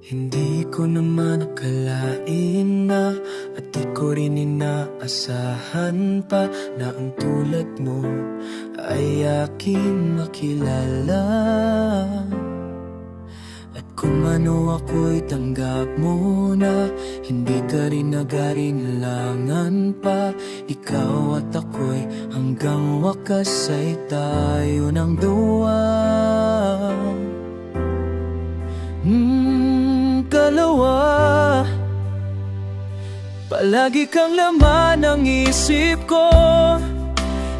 Hindi ko naman akalain na at di ko rin inaasahan pa na ang tulad mo ay aking makilala. At kung ano ako'y tanggap mo na hindi ka rin nag-alinlangan pa. Ikaw at ako'y hanggang wakas ay tayo ng dua. Kalawa, palagi kang laman ng isip ko,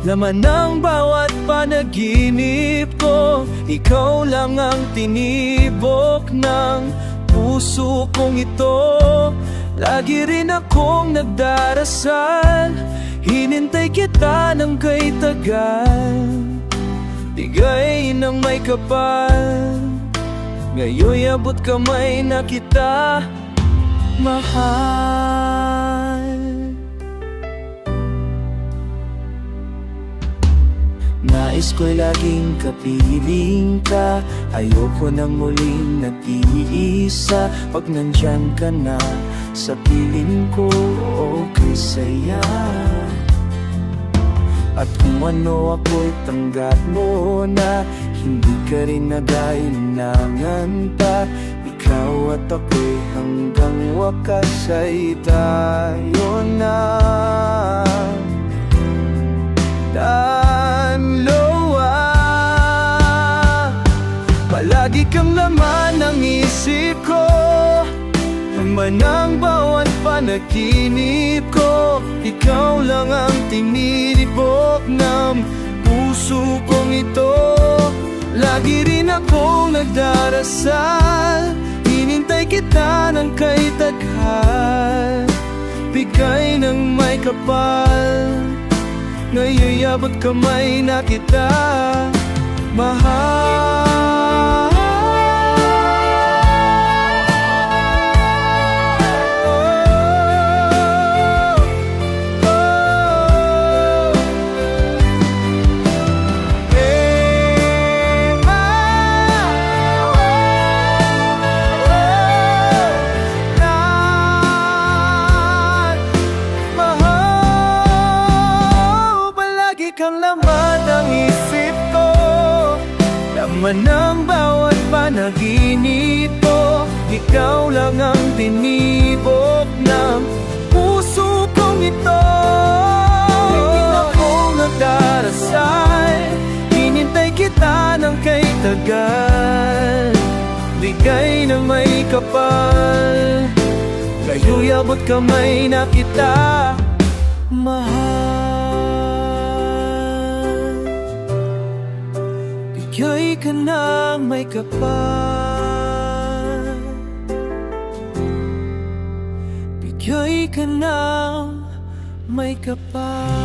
laman ng bawat panaginip ko. Ikaw lang ang tinibok ng puso kong ito. Lagi rin akong nagdarasal, hinintay kita ng kay tagal, bigay ng may kapal. Ngayon'y abot kamay na kita, mahal. Nais ko'y laging kapiling ka, ayoko nang muling nag-iisa. Pag nandyan ka na sa piling ko, okay saya. At kung ano ako'y tanggap mo na hindi ka rin nag-alinlangan pa. Ikaw at ako'y hanggang wakas ay tayo na. Dalawa, palagi kang laman ng isip ko, laman ng bawat panaginip ko. Ikaw lang ang tinitibok ng puso kong ito. Lagi rin akong nagdarasal, hinintay kita ng kay taghal, bigay ng may kapal. Ngayon'y abot kamay na kita, mahal. Kang laman ng isip ko, laman ng bawat panaginip ko. Ikaw lang ang tinibok ng puso kong ito. Hindi akong nagdarasal, hinintay kita ng kay tagal, bigay ng may kapal. Ngayon'y abot kamay na kita, mahal. Bigay ka ng may kapal, bigay ka ng may kapal.